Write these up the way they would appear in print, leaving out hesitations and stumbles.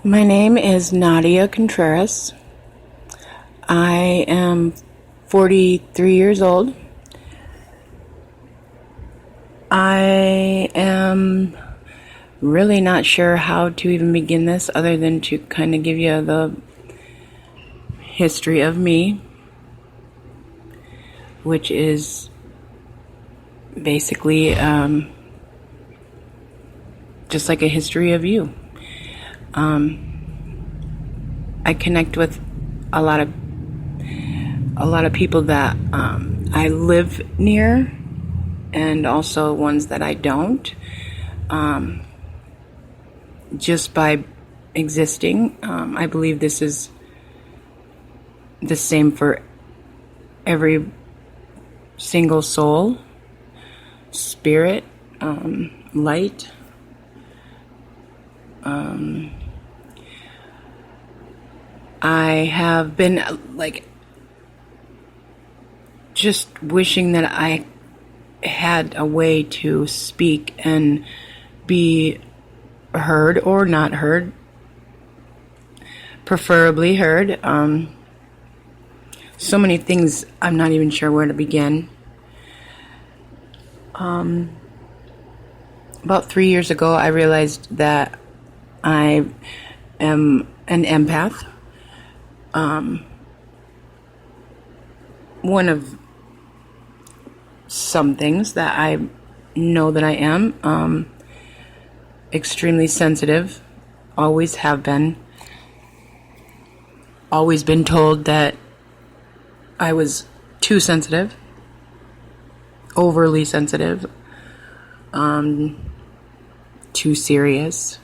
My name is Nadia Contreras. I am 43 years old. I am really not sure how to even begin this other than to kind of give you the history of me, which is basically just like a history of you. I connect with a lot of people that I live near, and also ones that I don't. Just by existing, I believe this is the same for every single soul, spirit, light. I have been just wishing that I had a way to speak and be heard or not heard, preferably heard. So many things, I'm not even sure where to begin. About 3 years ago, I realized that I am an empath. One of some things that I know that I am, extremely sensitive, always have been, always been told that I was too sensitive, overly sensitive, too serious,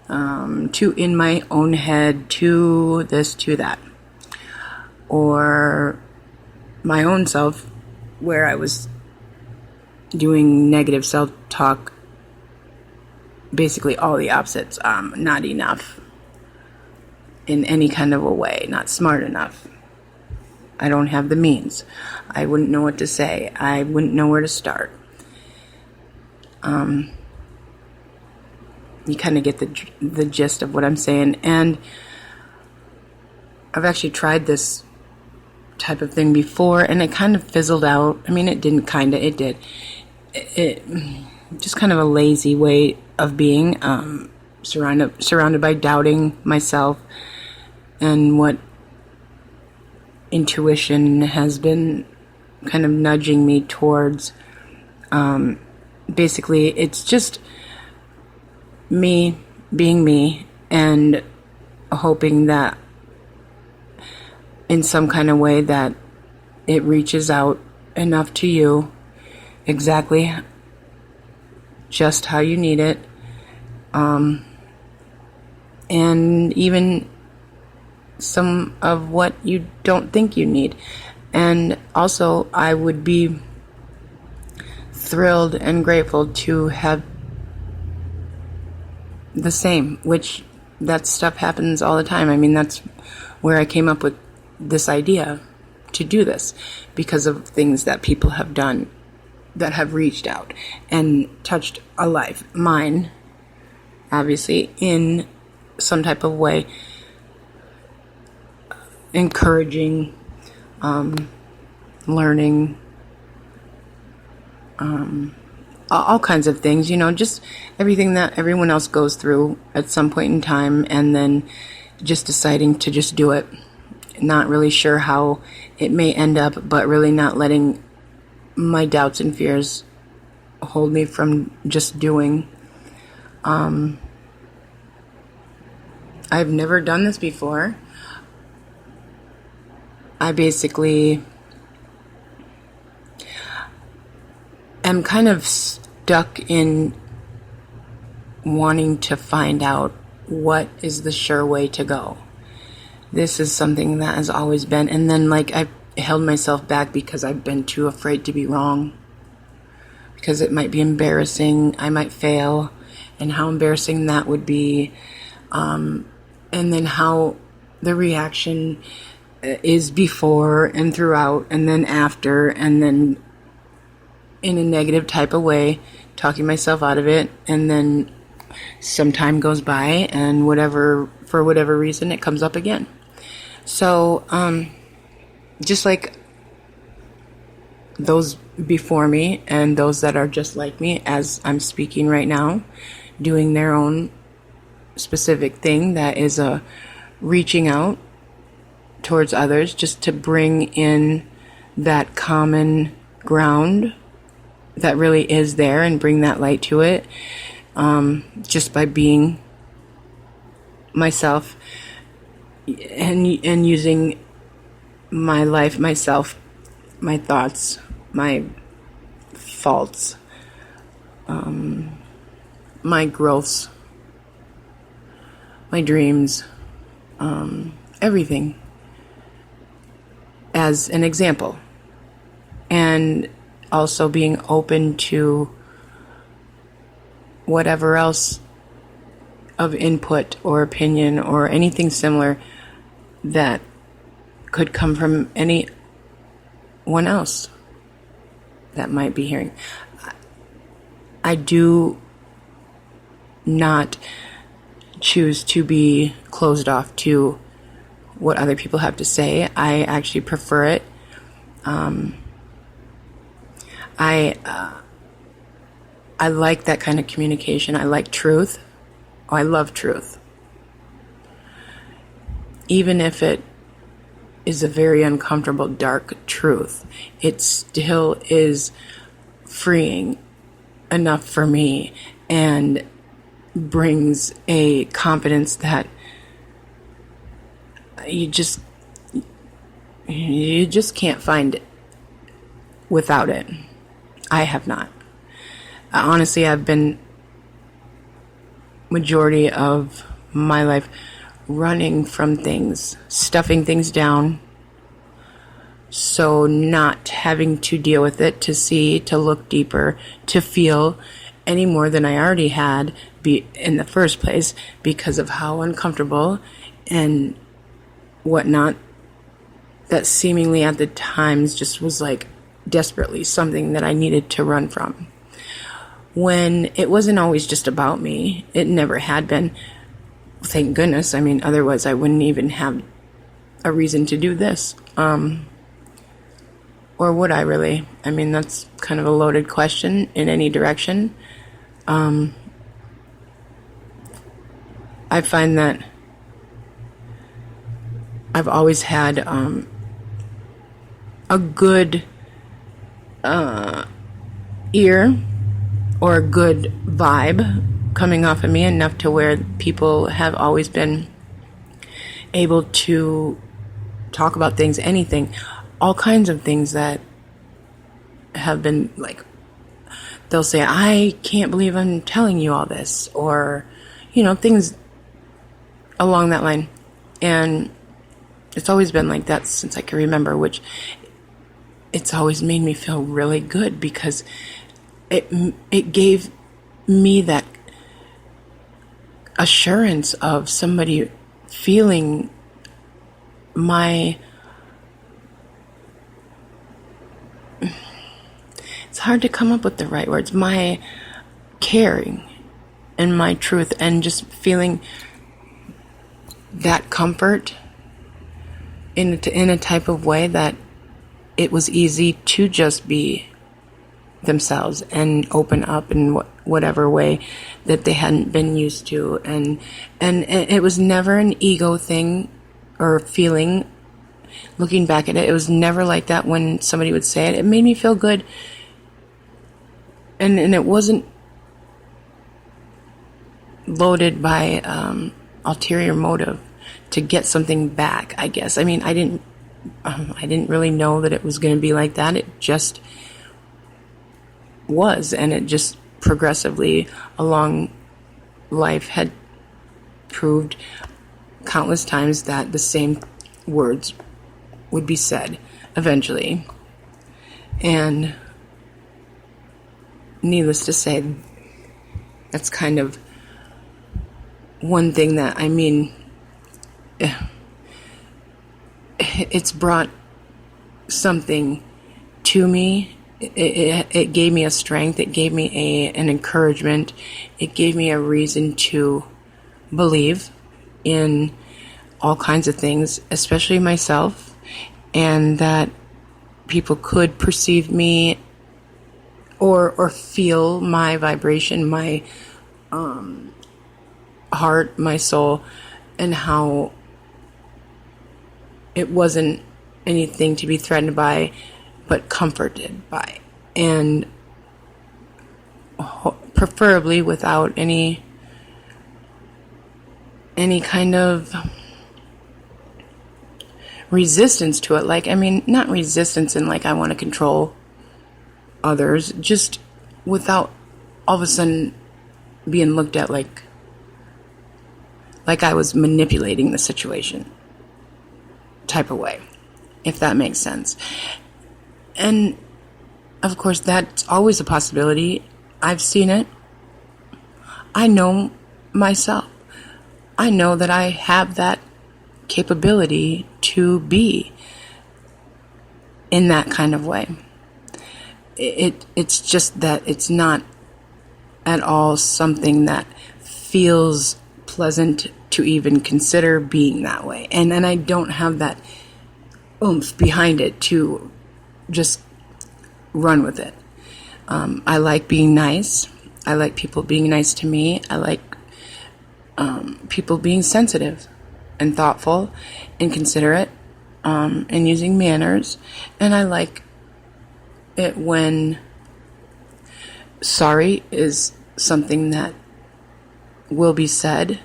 too in my own head, too this, too that, or my own self, where I was doing negative self-talk, basically all the opposites, not enough in any kind of a way, not smart enough. I don't have the means. I wouldn't know what to say. I wouldn't know where to start. You kind of get the gist of what I'm saying. And I've actually tried this type of thing before, and it kind of fizzled out. I mean, it didn't kind of, it did. It just kind of a lazy way of being, surrounded by doubting myself and what intuition has been kind of nudging me towards. Basically, it's just me being me and hoping that in some kind of way that it reaches out enough to you exactly just how you need it, and even some of what you don't think you need. And also, I would be thrilled and grateful to have the same, which that stuff happens all the time. I mean, that's where I came up with this idea to do this, because of things that people have done that have reached out and touched a life, mine, obviously, in some type of way, encouraging, learning, all kinds of things, just everything that everyone else goes through at some point in time, and then just deciding to just do it. Not really sure how it may end up, but really not letting my doubts and fears hold me from just doing. I've never done this before. I basically am kind of stuck in wanting to find out what is the sure way to go. This is something that has always been, and then I've held myself back because I've been too afraid to be wrong, because it might be embarrassing, I might fail, and how embarrassing that would be, and then how the reaction is before and throughout, and then after, and then in a negative type of way, talking myself out of it, and then some time goes by, and whatever for whatever reason, it comes up again. So, just like those before me and those that are just like me as I'm speaking right now, doing their own specific thing that is a reaching out towards others just to bring in that common ground that really is there and bring that light to it, just by being myself and using my life, myself, my thoughts, my faults, my growths, my dreams, everything as an example. And also being open to whatever else of input or opinion or anything similar that could come from anyone else that might be hearing. I do not choose to be closed off to what other people have to say. I actually prefer it. I like that kind of communication. I like truth. Oh, I love truth. Even if it is a very uncomfortable, dark truth, it still is freeing enough for me and brings a confidence that you just can't find it without it. I have not. Honestly, I've been majority of my life running from things, stuffing things down, so not having to deal with it, to see, to look deeper, to feel any more than I already had in the first place because of how uncomfortable and whatnot that seemingly at the times just was like desperately something that I needed to run from. When it wasn't always just about me. It never had been. Thank goodness. I mean, otherwise I wouldn't even have a reason to do this. Or would I really? I mean, that's kind of a loaded question in any direction. I find that I've always had a good ear or a good vibe coming off of me enough to where people have always been able to talk about things, anything, all kinds of things that have been like, they'll say, I can't believe I'm telling you all this, or, things along that line. And it's always been like that since I can remember, which it's always made me feel really good because it gave me that assurance of somebody feeling my, it's hard to come up with the right words, my caring and my truth, and just feeling that comfort in a type of way that it was easy to just be themselves and open up in whatever way that they hadn't been used to, and it was never an ego thing or feeling. Looking back at it, it was never like that when somebody would say it. It made me feel good, and it wasn't loaded by ulterior motive to get something back, I guess. I mean, I didn't really know that it was going to be like that. It just was, and it just progressively along life had proved countless times that the same words would be said eventually. And needless to say, that's kind of one thing that, I mean, it's brought something to me. It gave me a strength. It gave me an encouragement. It gave me a reason to believe in all kinds of things, especially myself, and that people could perceive me or feel my vibration, my heart, my soul, and how it wasn't anything to be threatened by, but comforted by, and preferably without any kind of resistance to it. Like, I mean, not resistance in like I want to control others, just without all of a sudden being looked at like I was manipulating the situation type of way, if that makes sense. And of course, that's always a possibility. I've seen it. I know myself. I know that I have that capability to be in that kind of way. It's just that it's not at all something that feels pleasant to even consider being that way. And I don't have that oomph behind it to just run with it. I like being nice. I like people being nice to me. I like people being sensitive and thoughtful and considerate and using manners. And I like it when sorry is something that will be said,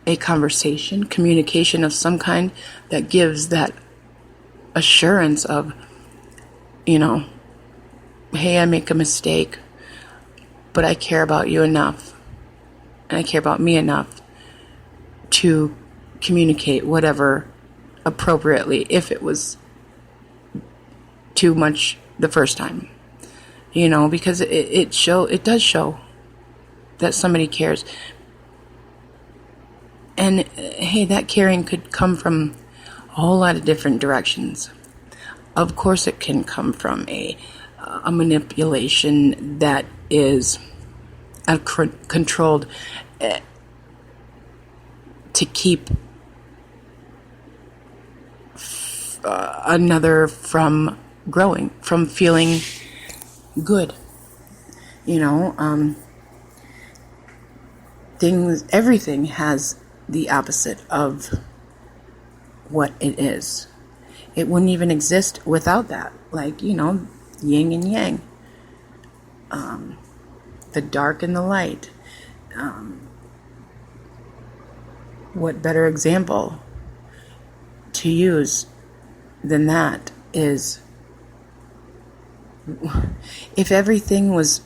a conversation, communication of some kind that gives that assurance of, hey, I make a mistake, but I care about you enough, and I care about me enough to communicate whatever appropriately if it was too much the first time, because it does show that somebody cares. And hey, that caring could come from a whole lot of different directions. Of course, it can come from a manipulation that is controlled to keep another from growing, from feeling good. Everything has the opposite of what it is. It wouldn't even exist without that. Like, yin and yang. The dark and the light. What better example to use than that is if everything was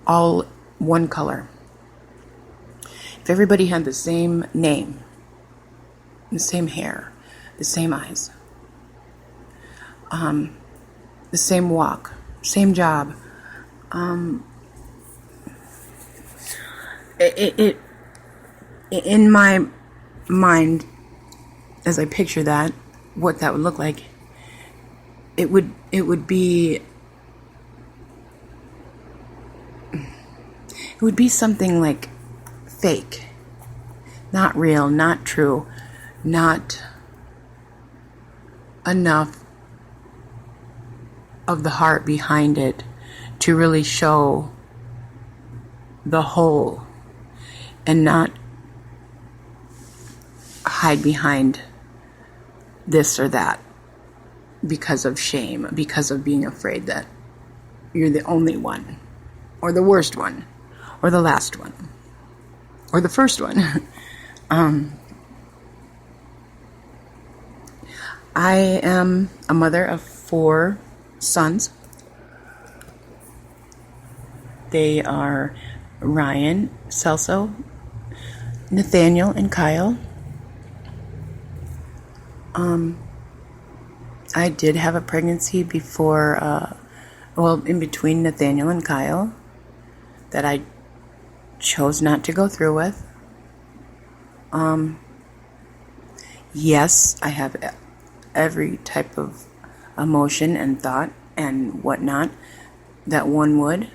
all one color. If everybody had the same name, the same hair, the same eyes, the same walk, same job, in my mind, as I picture that, what that would look like, it would be something like fake, not real, not true, not enough of the heart behind it to really show the whole, and not hide behind this or that because of shame, because of being afraid that you're the only one, or the worst one, or the last one, or the first one. I am a mother of 4 sons. They are Ryan, Celso, Nathaniel, and Kyle. I did have a pregnancy before, in between Nathaniel and Kyle, that I chose not to go through with. Yes, I have every type of emotion and thought and whatnot that one would.